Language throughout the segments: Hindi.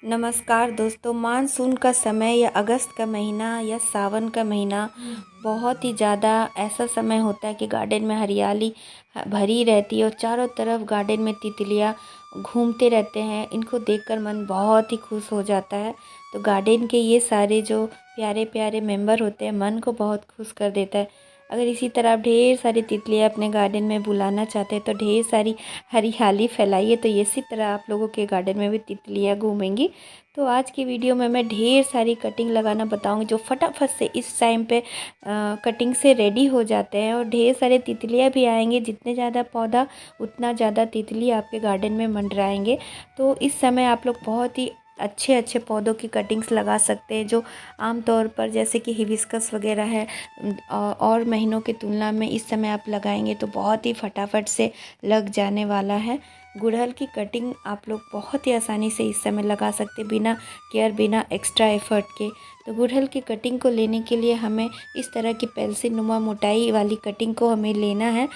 नमस्कार दोस्तों। मानसून का समय या अगस्त का महीना या सावन का महीना बहुत ही ज़्यादा ऐसा समय होता है कि गार्डन में हरियाली भरी रहती है और चारों तरफ गार्डन में तितलियाँ घूमते रहते हैं। इनको देखकर मन बहुत ही खुश हो जाता है। तो गार्डन के ये सारे जो प्यारे प्यारे मेंबर होते हैं मन को बहुत खुश कर देता है। अगर इसी तरह आप ढेर सारी तितलियाँ अपने गार्डन में बुलाना चाहते हैं तो ढेर सारी हरियाली फैलाइए, तो इसी तरह आप लोगों के गार्डन में भी तितलियाँ घूमेंगी। तो आज की वीडियो में मैं ढेर सारी कटिंग लगाना बताऊंगी जो फटाफट से इस टाइम पे कटिंग से रेडी हो जाते हैं, और ढेर सारे तितलियाँ भी आएंगे। जितने ज़्यादा पौधा उतना ज़्यादा तितली आपके गार्डन में मंडराएंगे। तो इस समय आप लोग बहुत ही अच्छे अच्छे पौधों की कटिंग्स लगा सकते हैं जो आमतौर पर जैसे कि हिबिस्कस वगैरह है और महीनों की तुलना में इस समय आप लगाएंगे तो बहुत ही फटाफट से लग जाने वाला है। गुड़हल की कटिंग आप लोग बहुत ही आसानी से इस समय लगा सकते बिना केयर, बिना एक्स्ट्रा एफर्ट के। तो गुड़हल की कटिंग को लेने के लिए हमें इस तरह की पेंसिल नुमा मोटाई वाली कटिंग को हमें लेना है,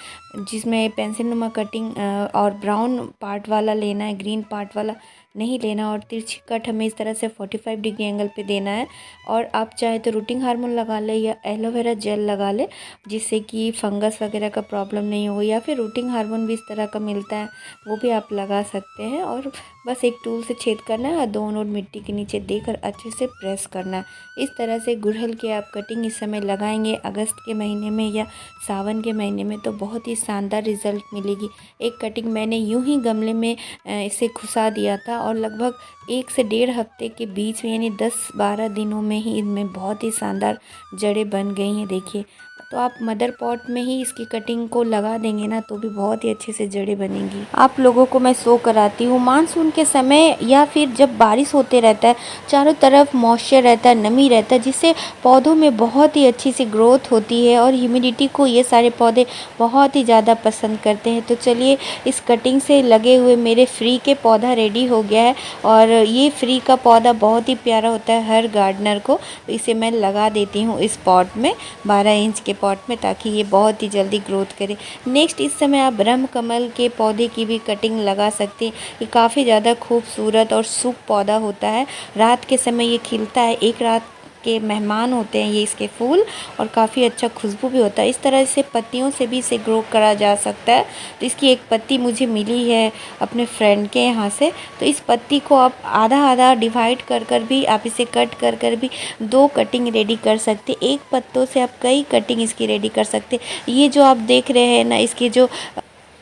जिसमें पेंसिल नुमा कटिंग और ब्राउन पार्ट वाला लेना है, ग्रीन पार्ट वाला नहीं लेना। और तिरछी कट हमें इस तरह से 45 डिग्री एंगल पे देना है। और आप चाहे तो रूटिंग हार्मोन लगा ले या एलोवेरा जेल लगा ले, जिससे कि फंगस वगैरह का प्रॉब्लम नहीं हो। या फिर रूटिंग हार्मोन भी इस तरह का मिलता है, वो भी आप लगा सकते हैं। और बस एक टूल से छेद करना है और 2 नोड मिट्टी के नीचे देकर अच्छे से प्रेस करना है। इस तरह से गुड़हल के आप कटिंग इस समय लगाएंगे अगस्त के महीने में या सावन के महीने में तो बहुत ही शानदार रिजल्ट मिलेगी। एक कटिंग मैंने यूं ही गमले में इसे खुसा दिया था और लगभग 1 से 1.5 हफ्ते के बीच में यानी 10-12 दिनों में ही इनमें बहुत ही शानदार जड़ें बन गई हैं। देखिए, तो आप मदर पॉट में ही इसकी कटिंग को लगा देंगे ना तो भी बहुत ही अच्छे से जड़ें बनेंगी। आप लोगों को मैं शो कराती हूँ मानसून के समय या फिर जब बारिश होते रहता है, चारों तरफ मॉइस्चर रहता है, नमी रहता है, जिससे पौधों में बहुत ही अच्छी सी ग्रोथ होती है और ह्यूमिडिटी को ये सारे पौधे बहुत ही ज़्यादा पसंद करते हैं। तो चलिए, इस कटिंग से लगे हुए मेरे फ्री के पौधा रेडी हो गया है। और ये फ्री का पौधा बहुत ही प्यारा होता है हर गार्डनर को। तो इसे मैं लगा देती हूँ इस पॉट में, 12 इंच के पॉट में, ताकि ये बहुत ही जल्दी ग्रोथ करे। नेक्स्ट, इस समय आप ब्रह्म कमल के पौधे की भी कटिंग लगा सकते हैं। ये काफ़ी ज़्यादा खूबसूरत और शुभ पौधा होता है। रात के समय ये खिलता है, एक रात के मेहमान होते हैं ये इसके फूल, और काफ़ी अच्छा खुशबू भी होता है। इस तरह से पत्तियों से भी इसे ग्रो करा जा सकता है। तो इसकी एक पत्ती मुझे मिली है अपने फ्रेंड के यहाँ से। तो इस पत्ती को आप आधा आधा डिवाइड कर कर भी आप इसे कट कर कर भी 2 कटिंग रेडी कर सकते। एक पत्तों से आप कई कटिंग इसकी रेडी कर सकते। ये जो आप देख रहे हैं ना, इसके जो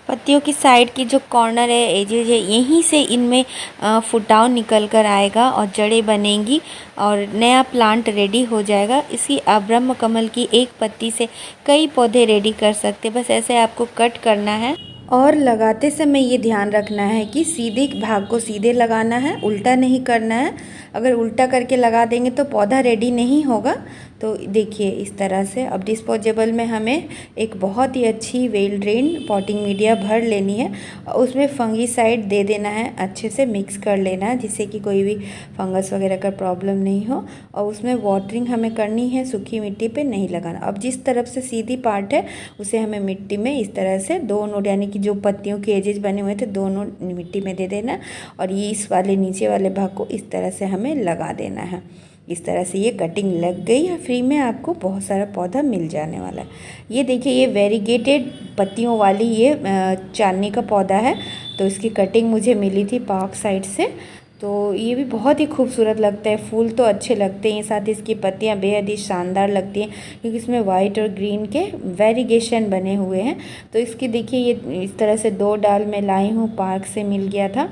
पत्तियों की साइड की जो कॉर्नर है, एजेज है, यहीं से इनमें फुटाव निकल कर आएगा और जड़ें बनेंगी और नया प्लांट रेडी हो जाएगा। इसी ब्रह्म कमल की एक पत्ती से कई पौधे रेडी कर सकते। बस ऐसे आपको कट करना है और लगाते समय ये ध्यान रखना है कि सीधे भाग को सीधे लगाना है, उल्टा नहीं करना है। अगर उल्टा करके लगा देंगे तो पौधा रेडी नहीं होगा। तो देखिए, इस तरह से अब डिस्पोजेबल में हमें एक बहुत ही अच्छी वेल ड्रेन पॉटिंग मीडिया भर लेनी है और उसमें फंगीसाइड दे देना है, अच्छे से मिक्स कर लेना है जिससे कि कोई भी फंगस वगैरह का प्रॉब्लम नहीं हो। और उसमें वाटरिंग हमें करनी है, सूखी मिट्टी पे नहीं लगाना। अब जिस तरफ से सीधी पार्ट है उसे हमें मिट्टी में इस तरह से 2 नोड, यानी कि जो पत्तियों के एजेस बने हुए थे 2 नोड मिट्टी में दे देना। और ये इस वाले नीचे वाले भाग को इस तरह से हमें लगा देना है। इस तरह से ये कटिंग लग गई है। फ्री में आपको बहुत सारा पौधा मिल जाने वाला है। ये देखिए, ये वेरीगेटेड पत्तियों वाली ये चांदनी का पौधा है। तो इसकी कटिंग मुझे मिली थी पार्क साइड से। तो ये भी बहुत ही खूबसूरत लगता है, फूल तो अच्छे लगते हैं, साथ ही इसकी पत्तियां बेहद ही शानदार लगती हैं क्योंकि इसमें वाइट और ग्रीन के वेरिगेशन बने हुए हैं। तो इसकी देखिए, ये इस तरह से 2 डाल मैं लाई हूँ, पार्क से मिल गया था।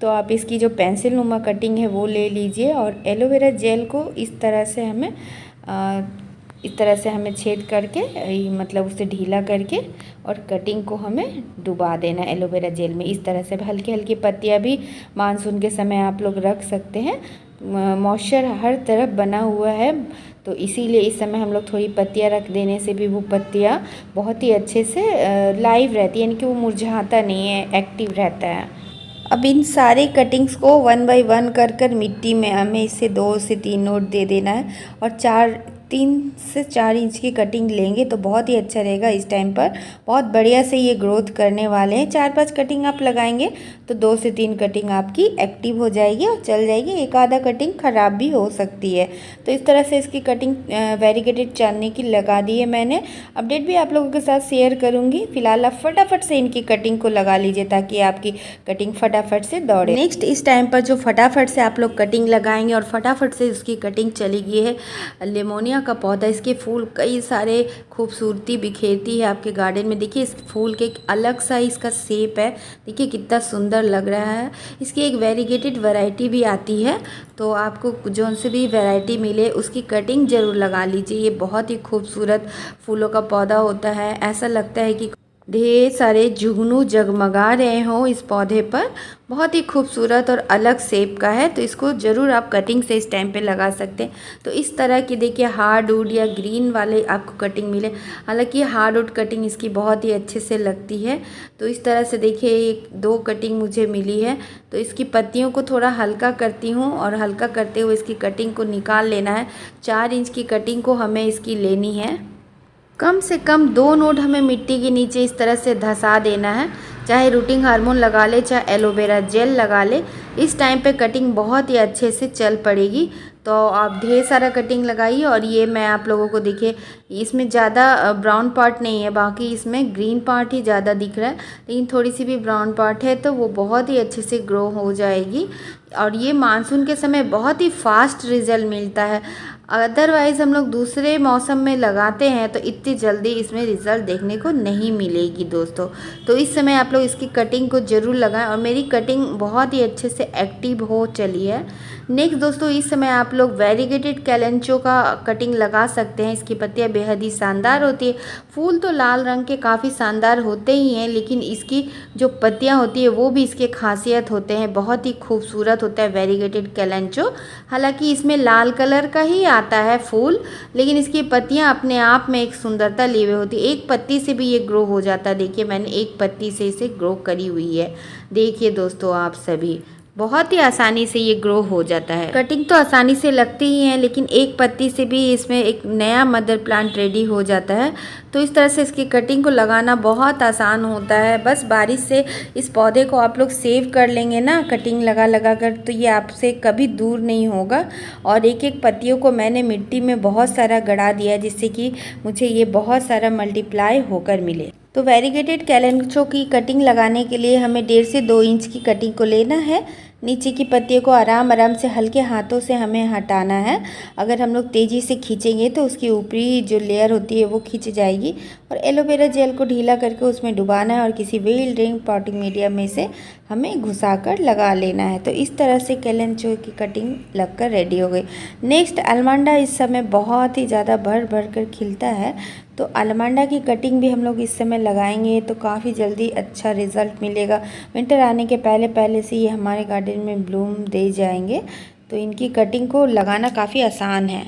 तो आप इसकी जो पेंसिल नुमा कटिंग है वो ले लीजिए और एलोवेरा जेल को इस तरह से हमें छेद करके, मतलब उसे ढीला करके और कटिंग को हमें डुबा देना एलोवेरा जेल में। इस तरह से हल्की हल्की पत्तियां भी मानसून के समय आप लोग रख सकते हैं। मॉइस्चर हर तरफ बना हुआ है, तो इसीलिए इस समय हम लोग थोड़ी पत्तियां रख देने से भी वो पत्तियां बहुत ही अच्छे से लाइव रहती है, यानी कि वो मुरझाता नहीं है, एक्टिव रहता है। अब इन सारे कटिंग्स को 1 बाय 1 कर कर मिट्टी में हमें इसे 2 से 3 नोट दे देना है और 4 3 से 4 इंच की कटिंग लेंगे तो बहुत ही अच्छा रहेगा। इस टाइम पर बहुत बढ़िया से ये ग्रोथ करने वाले हैं। 4-5 कटिंग आप लगाएंगे तो 2 से 3 कटिंग आपकी एक्टिव हो जाएगी और चल जाएगी। एक आधा कटिंग ख़राब भी हो सकती है। तो इस तरह से इसकी कटिंग वेरीगेटेड चांदनी की लगा दी है मैंने। अपडेट भी आप लोगों के साथ शेयर करूँगी। फिलहाल आप फटाफट से इनकी कटिंग को लगा लीजिए ताकि आपकी कटिंग फटाफट से दौड़े। नेक्स्ट इस टाइम पर जो फटाफट से आप लोग कटिंग लगाएंगे और फटाफट से उसकी कटिंग चलेगी है लेमोनिया का पौधा। इसके फूल कई सारे खूबसूरती बिखेरती है आपके गार्डन में। देखिए इस फूल के एक अलग सा इसका शेप है, देखिए कितना सुंदर लग रहा है। इसकी एक वेरीगेटेड वैरायटी भी आती है, तो आपको जो से भी वैरायटी मिले उसकी कटिंग ज़रूर लगा लीजिए। ये बहुत ही खूबसूरत फूलों का पौधा होता है। ऐसा लगता है कि ढेर सारे जुगनू जगमगा रहे हों इस पौधे पर। बहुत ही खूबसूरत और अलग शेप का है, तो इसको ज़रूर आप कटिंग से इस टाइम पे लगा सकते हैं। तो इस तरह की देखिए हार्डवुड या ग्रीन वाले आपको कटिंग मिले। हालांकि हार्डवुड कटिंग इसकी बहुत ही अच्छे से लगती है। तो इस तरह से देखिए 1-2 कटिंग मुझे मिली है। तो इसकी पत्तियों को थोड़ा हल्का करती हूँ और हल्का करते हुए इसकी कटिंग को निकाल लेना है। 4 इंच की कटिंग को हमें इसकी लेनी है। कम से कम 2 नोड हमें मिट्टी के नीचे इस तरह से धंसा देना है। चाहे रूटिंग हार्मोन लगा ले, चाहे एलोवेरा जेल लगा ले, इस टाइम पे कटिंग बहुत ही अच्छे से चल पड़ेगी। तो आप ढेर सारा कटिंग लगाइए। और ये मैं आप लोगों को देखिए इसमें ज़्यादा ब्राउन पार्ट नहीं है, बाकी इसमें ग्रीन पार्ट ही ज़्यादा दिख रहा है, लेकिन थोड़ी सी भी ब्राउन पार्ट है तो वो बहुत ही अच्छे से ग्रो हो जाएगी। और ये मानसून के समय बहुत ही फास्ट रिजल्ट मिलता है। अदरवाइज़ हम लोग दूसरे मौसम में लगाते हैं तो इतनी जल्दी इसमें रिज़ल्ट देखने को नहीं मिलेगी दोस्तों। तो इस समय आप लोग इसकी कटिंग को ज़रूर लगाएं। और मेरी कटिंग बहुत ही अच्छे से एक्टिव हो चली है। नेक्स्ट दोस्तों इस समय आप लोग वेरीगेटेड कैलेंचो का कटिंग लगा सकते हैं। इसकी पत्तियां बेहद ही शानदार होती है। फूल तो लाल रंग के काफ़ी शानदार होते ही हैं, लेकिन इसकी जो पत्तियां होती है वो भी इसके खासियत होते हैं। बहुत ही खूबसूरत होता है वेरीगेटेड कैलेंचो। हालांकि इसमें लाल कलर का ही आता है फूल, लेकिन इसकी पत्तियां अपने आप में एक सुंदरता लिए हुए होती है। एक पत्ती से भी ये ग्रो हो जाता है। देखिए मैंने एक पत्ती से इसे ग्रो करी हुई है। देखिए दोस्तों आप सभी बहुत ही आसानी से ये ग्रो हो जाता है। कटिंग तो आसानी से लगती ही है, लेकिन एक पत्ती से भी इसमें एक नया मदर प्लांट रेडी हो जाता है। तो इस तरह से इसकी कटिंग को लगाना बहुत आसान होता है। बस बारिश से इस पौधे को आप लोग सेव कर लेंगे ना कटिंग लगा लगा कर, तो ये आपसे कभी दूर नहीं होगा। और एक एक पत्तियों को मैंने मिट्टी में बहुत सारा गड़ा दिया है, जिससे कि मुझे ये बहुत सारा मल्टीप्लाई होकर मिले। तो वेरीगेटेड कैलेंचो की कटिंग लगाने के लिए हमें 1.5 से 2 इंच की कटिंग को लेना है। नीचे की पत्तियों को आराम आराम से हल्के हाथों से हमें हटाना है। अगर हम लोग तेज़ी से खींचेंगे तो उसकी ऊपरी जो लेयर होती है वो खींच जाएगी। और एलोवेरा जेल को ढीला करके उसमें डुबाना है और किसी व्हील ड्रिंक पॉटिंग मीडियम में से हमें घुसाकर लगा लेना है। तो इस तरह से कैलेंचो की कटिंग लगकर रेडी हो गई। नेक्स्ट अलमंडा इस समय बहुत ही ज़्यादा भर भर कर खिलता है, तो अलमंडा की कटिंग भी हम लोग इस समय लगाएंगे तो काफ़ी जल्दी अच्छा रिज़ल्ट मिलेगा। विंटर आने के पहले पहले से ये हमारे गार्डन में ब्लूम दे जाएंगे। तो इनकी कटिंग को लगाना काफ़ी आसान है।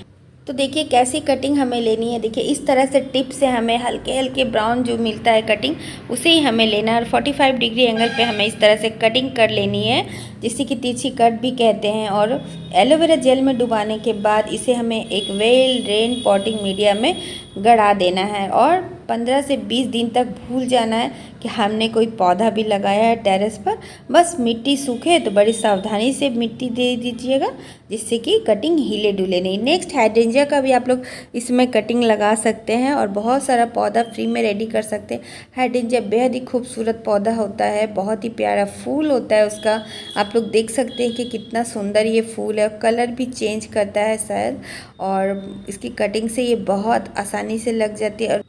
तो देखिए कैसी कटिंग हमें लेनी है। देखिए इस तरह से टिप से हमें हल्के हल्के ब्राउन जो मिलता है कटिंग, उसे ही हमें लेना है। और 45 डिग्री एंगल पे हमें इस तरह से कटिंग कर लेनी है, जिसे कि तिरछी कट भी कहते हैं। और एलोवेरा जेल में डुबाने के बाद इसे हमें एक वेल ड्रेन पॉटिंग मीडिया में गड़ा देना है और 15 से 20 दिन तक भूल जाना है कि हमने कोई पौधा भी लगाया है टेरेस पर। बस मिट्टी सूखे तो बड़ी सावधानी से मिट्टी दे दीजिएगा, जिससे कि कटिंग हिले डुले नहीं। नेक्स्ट हाइड्रेंजिया का भी आप लोग इसमें कटिंग लगा सकते हैं और बहुत सारा पौधा फ्री में रेडी कर सकते हैं। हाइड्रेंजिया बेहद ही खूबसूरत पौधा होता है, बहुत ही प्यारा फूल होता है उसका। आप लोग देख सकते हैं कि कितना सुंदर ये फूल है। कलर भी चेंज करता है शायद, और इसकी कटिंग से ये बहुत आसानी से लग जाती है।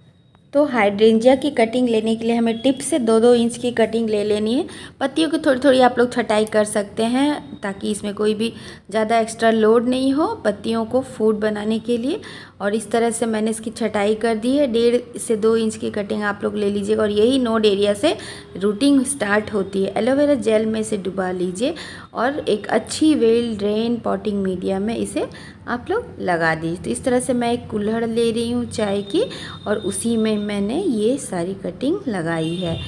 तो हाइड्रेंजिया की कटिंग लेने के लिए हमें टिप से 2-2 इंच की कटिंग ले लेनी है। पत्तियों की थोड़ी थोड़ी आप लोग छटाई कर सकते हैं, ताकि इसमें कोई भी ज़्यादा एक्स्ट्रा लोड नहीं हो पत्तियों को फूड बनाने के लिए। और इस तरह से मैंने इसकी छटाई कर दी है। 1.5 से 2 इंच की कटिंग आप लोग ले लीजिएगा। और यही नोड एरिया से रूटिंग स्टार्ट होती है। एलोवेरा जेल में इसे डुबा लीजिए और एक अच्छी वेल ड्रेन पॉटिंग मीडिया में इसे आप लोग लगा दीजिए। तो इस तरह से मैं एक कुल्हड़ ले रही हूँ चाय की, और उसी में मैंने ये सारी कटिंग लगाई है।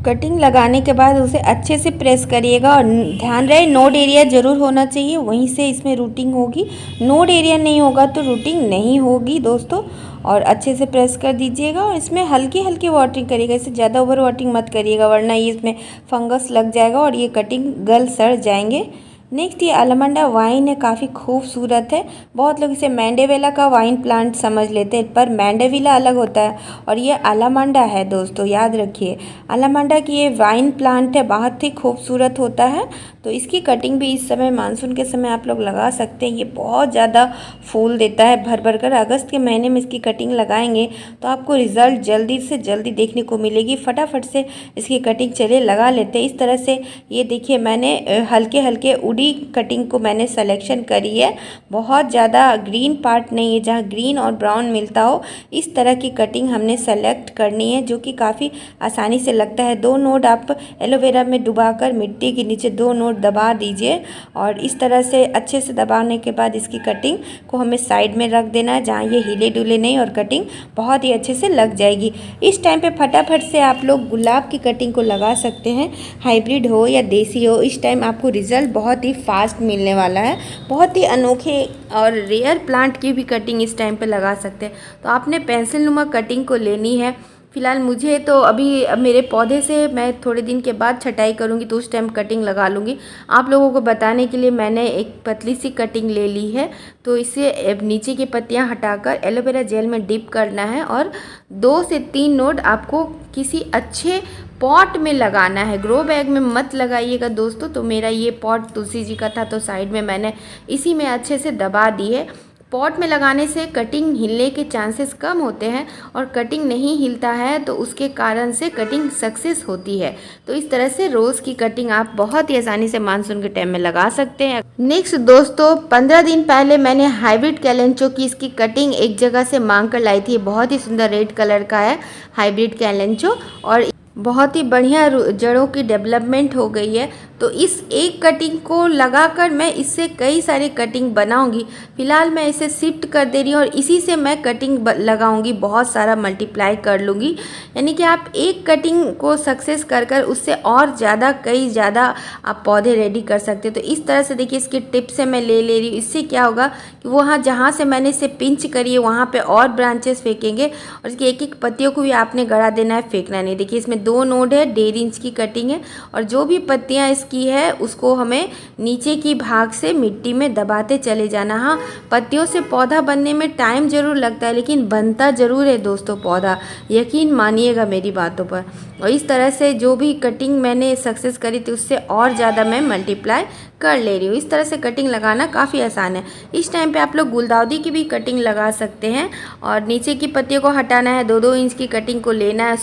कटिंग लगाने के बाद उसे अच्छे से प्रेस करिएगा और ध्यान रहे नोड एरिया ज़रूर होना चाहिए, वहीं से इसमें रूटिंग होगी। नोड एरिया नहीं होगा तो रूटिंग नहीं होगी दोस्तों। और अच्छे से प्रेस कर दीजिएगा और इसमें हल्की हल्की वाटरिंग करिएगा, इससे ज़्यादा ओवर वाटरिंग मत करिएगा वरना ये इसमें फंगस लग जाएगा और ये कटिंग गल सड़ जाएंगे। नेक्स्ट ये अलामंडा वाइन है, काफ़ी खूबसूरत है। बहुत लोग इसे मैंडेविला का वाइन प्लांट समझ लेते हैं, पर मैंडेविला अलग होता है और ये अलामंडा है दोस्तों, याद रखिए। अलामंडा की ये वाइन प्लांट है, बहुत ही खूबसूरत होता है। तो इसकी कटिंग भी इस समय मानसून के समय आप लोग लगा सकते हैं। ये बहुत ज़्यादा फूल देता है भर भर कर। अगस्त के महीने में इसकी कटिंग लगाएंगे तो आपको रिज़ल्ट जल्दी से जल्दी देखने को मिलेगी। फटाफट से इसकी कटिंग चलिए लगा लेते हैं। इस तरह से ये देखिए मैंने हल्के हल्के उड़ी कटिंग को मैंने सिलेक्शन करी है। बहुत ज़्यादा ग्रीन पार्ट नहीं है, जहाँ ग्रीन और ब्राउन मिलता हो इस तरह की कटिंग हमने सेलेक्ट करनी है, जो कि काफ़ी आसानी से लगता है। 2 नोड आप एलोवेरा में डुबाकर मिट्टी के नीचे 2 नोड दबा दीजिए और इस तरह से अच्छे से दबाने के बाद इसकी कटिंग को हमें साइड में रख देना है, जहाँ ये हिले डुले नहीं और कटिंग बहुत ही अच्छे से लग जाएगी। इस टाइम पे फटाफट से आप लोग गुलाब की कटिंग को लगा सकते हैं, हाइब्रिड हो या देसी हो। इस टाइम आपको रिज़ल्ट बहुत ही फास्ट मिलने वाला है। बहुत ही अनोखे और रेयर प्लांट की भी कटिंग इस टाइम पे लगा सकते हैं। तो आपने पेंसिल नुमा कटिंग को लेनी है। फ़िलहाल मुझे तो अभी अब मेरे पौधे से मैं थोड़े दिन के बाद छटाई करूँगी तो उस टाइम कटिंग लगा लूँगी। आप लोगों को बताने के लिए मैंने एक पतली सी कटिंग ले ली है। तो इसे नीचे की पत्तियाँ हटाकर एलोवेरा जेल में डिप करना है और 2 से 3 नोड आपको किसी अच्छे पॉट में लगाना है। ग्रो बैग में मत लगाइएगा दोस्तों। तो मेरा ये पॉट तुलसी जी का था तो साइड में मैंने इसी में अच्छे से दबा दी है। पॉट में लगाने से कटिंग हिलने के चांसेस कम होते हैं और कटिंग नहीं हिलता है तो उसके कारण से कटिंग सक्सेस होती है। तो इस तरह से रोज़ की कटिंग आप बहुत ही आसानी से मानसून के टाइम में लगा सकते हैं। नेक्स्ट दोस्तों 15 दिन पहले मैंने हाइब्रिड कैलेंचो की इसकी कटिंग एक जगह से मांग कर लाई थी। बहुत ही सुंदर रेड कलर का है हाइब्रिड कैलेंचो और बहुत ही बढ़िया जड़ों की डेवलपमेंट हो गई है। तो इस एक कटिंग को लगाकर मैं इससे कई सारी कटिंग बनाऊंगी। फ़िलहाल मैं इसे शिफ्ट कर दे रही हूँ और इसी से मैं कटिंग लगाऊंगी, बहुत सारा मल्टीप्लाई कर लूँगी। यानी कि आप एक कटिंग को सक्सेस कर कर उससे और ज़्यादा कई ज़्यादा आप पौधे रेडी कर सकते हैं। तो इस तरह से देखिए इसकी टिप से मैं ले रही हूँ। इससे क्या होगा कि वहाँ जहाँ से मैंने इसे पिंच करी है वहाँ पर और ब्रांचेस फेंकेंगे और इसकी एक एक पत्तियों को भी आपने गड़ा देना है, फेंकना नहीं। देखिए इसमें 2 नोड है, 1.5 इंच की कटिंग है और जो भी पत्तियाँ की है उसको हमें नीचे की भाग से मिट्टी में दबाते चले जाना। हाँ, पत्तियों से पौधा बनने में टाइम ज़रूर लगता है लेकिन बनता ज़रूर है दोस्तों पौधा, यकीन मानिएगा मेरी बातों पर। और इस तरह से जो भी कटिंग मैंने सक्सेस करी थी उससे और ज़्यादा मैं मल्टीप्लाई कर ले रही हूँ। इस तरह से कटिंग लगाना काफ़ी आसान है। इस टाइम पे आप लोग गुलदाउदी की भी कटिंग लगा सकते हैं और नीचे की पत्तियों को हटाना है। 2-2 इंच की कटिंग को लेना है।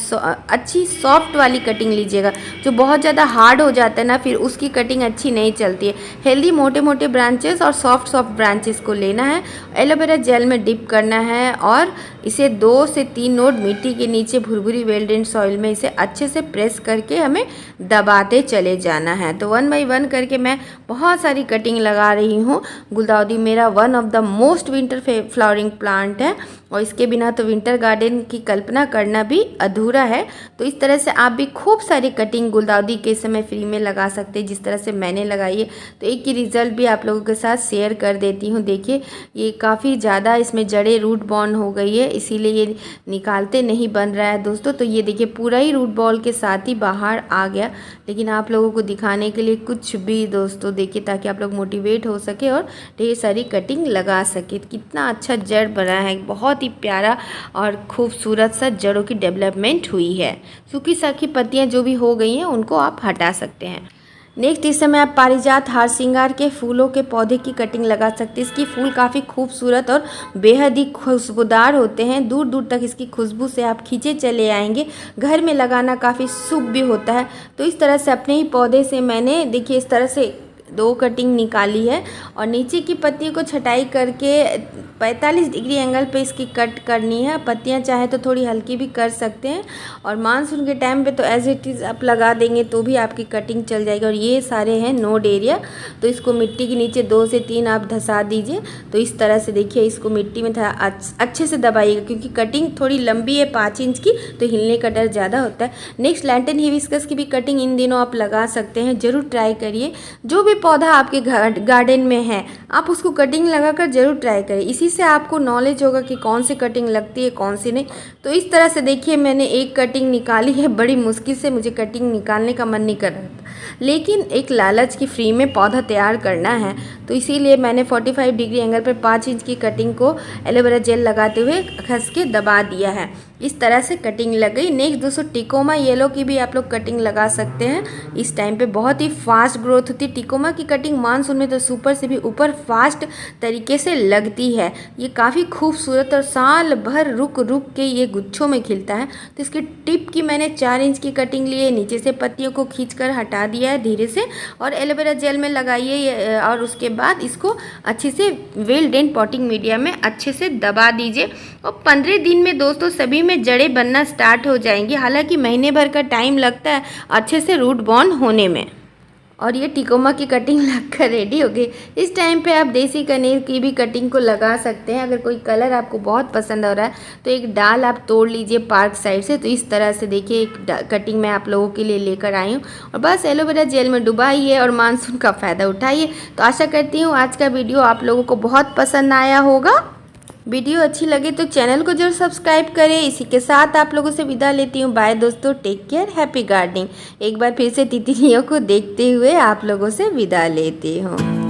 अच्छी सॉफ्ट वाली कटिंग लीजिएगा, जो बहुत ज़्यादा हार्ड हो जाता है ना फिर उसकी कटिंग अच्छी नहीं चलती है। हेल्दी मोटे मोटे ब्रांचेस और सॉफ्ट ब्रांचेस को लेना है, एलोवेरा जेल में डिप करना है और इसे 2 से 3 नोड मिट्टी के नीचे भुरभुरी वेल ड्रेन्ड सॉइल में इसे अच्छे से प्रेस करके हमें दबाते चले जाना है। तो 1 बाय 1 करके मैं बहुत सारी कटिंग लगा रही हूँ। गुलदाउदी मेरा one of the most winter flowering plant है और इसके बिना तो विंटर गार्डन की कल्पना करना भी अधूरा है। तो इस तरह से आप भी खूब सारी कटिंग गुलदाउदी के समय फ्री में लगा सकते हैं जिस तरह से मैंने लगाई है। तो एक की रिज़ल्ट भी आप लोगों के साथ शेयर कर देती हूँ। देखिए ये काफ़ी ज़्यादा इसमें जड़ें रूट बॉर्न हो गई है, इसीलिए ये निकालते नहीं बन रहा है दोस्तों। तो ये देखिए पूरा ही रूट बॉल के साथ ही बाहर आ गया, लेकिन आप लोगों को दिखाने के लिए कुछ भी दोस्तों देखिए ताकि आप लोग मोटिवेट हो सके और ढेर सारी कटिंग लगा सके। कितना अच्छा जड़ बना है, बहुत ही प्यारा और खूबसूरत सा जड़ों की डेवलपमेंट हुई है। सूखी साखी पत्तियां जो भी हो गई हैं उनको आप हटा सकते हैं। नेक्स्ट इस समय आप पारिजात हार श्रृंगार के फूलों के पौधे की कटिंग लगा सकते हैं। इसकी फूल काफ़ी खूबसूरत और बेहद ही खुशबूदार होते हैं। दूर दूर तक इसकी खुशबू से आप खींचे चले आएंगे। घर में लगाना काफ़ी शुभ भी होता है। तो इस तरह से अपने ही पौधे से मैंने देखिए इस तरह से 2 कटिंग निकाली है और नीचे की पत्तियों को छटाई करके 45 डिग्री एंगल पे इसकी कट करनी है। पत्तियां चाहे तो थोड़ी हल्की भी कर सकते हैं और मानसून के टाइम पे तो एज इट इज़ आप लगा देंगे तो भी आपकी कटिंग चल जाएगी। और ये सारे हैं नोड एरिया, तो इसको मिट्टी के नीचे 2 से 3 आप धंसा दीजिए। तो इस तरह से देखिए इसको मिट्टी में थोड़ा अच्छे से दबाइएगा, क्योंकि कटिंग थोड़ी लंबी है 5 इंच की, तो हिलने का डर ज़्यादा होता है। नेक्स्ट लैंटन हिबिस्कस की भी कटिंग इन दिनों आप लगा सकते हैं, ज़रूर ट्राई करिए। जो भी पौधा आपके गार्डन में है आप उसको कटिंग लगाकर ज़रूर ट्राई करिए। इसी से आपको नॉलेज होगा कि कौन सी कटिंग लगती है कौन सी नहीं। तो इस तरह से देखिए मैंने एक कटिंग निकाली है, बड़ी मुश्किल से, मुझे कटिंग निकालने का मन नहीं कर रहा था, लेकिन एक लालच की फ्री में पौधा तैयार करना है, तो इसीलिए मैंने 45 डिग्री एंगल पर 5 इंच की कटिंग को एलोवेरा जेल लगाते हुए घस के दबा दिया है। इस तरह से कटिंग लग गई। नेक्स्ट दोस्तों टिकोमा येलो की भी आप लोग कटिंग लगा सकते हैं। इस टाइम पे बहुत ही फास्ट ग्रोथ होती है। टिकोमा की कटिंग मानसून में तो सुपर से भी ऊपर फास्ट तरीके से लगती है। ये काफ़ी खूबसूरत और साल भर रुक रुक के ये गुच्छों में खिलता है। तो इसकी टिप की मैंने 4 इंच की कटिंग ली है, नीचे से पत्तियों को खींच कर हटा दिया है धीरे से, और एलोवेरा जेल में लगाइए और उसके बाद इसको अच्छे से वेल ड्रेन पॉटिंग मीडिया में अच्छे से दबा दीजिए। और 15 दिन में दोस्तों सभी में जड़ें बनना स्टार्ट हो जाएंगी। हालांकि महीने भर का टाइम लगता है अच्छे से रूट बॉर्न होने में। और ये टिकोमा की कटिंग लगकर रेडी हो गई। इस टाइम पे आप देसी कनेर की भी कटिंग को लगा सकते हैं। अगर कोई कलर आपको बहुत पसंद हो रहा है तो एक डाल आप तोड़ लीजिए पार्क साइड से। तो इस तरह से देखिए एक कटिंग मैं आप लोगों के लिए लेकर आई हूँ, और बस एलोवेरा जेल में डुबाइए और मानसून का फ़ायदा उठाइए। तो आशा करती हूँ आज का वीडियो आप लोगों को बहुत पसंद आया होगा। वीडियो अच्छी लगे तो चैनल को जरूर सब्सक्राइब करें। इसी के साथ आप लोगों से विदा लेती हूँ। बाय दोस्तों, टेक केयर, हैप्पी गार्डनिंग। एक बार फिर से तितलियों को देखते हुए आप लोगों से विदा लेती हूँ।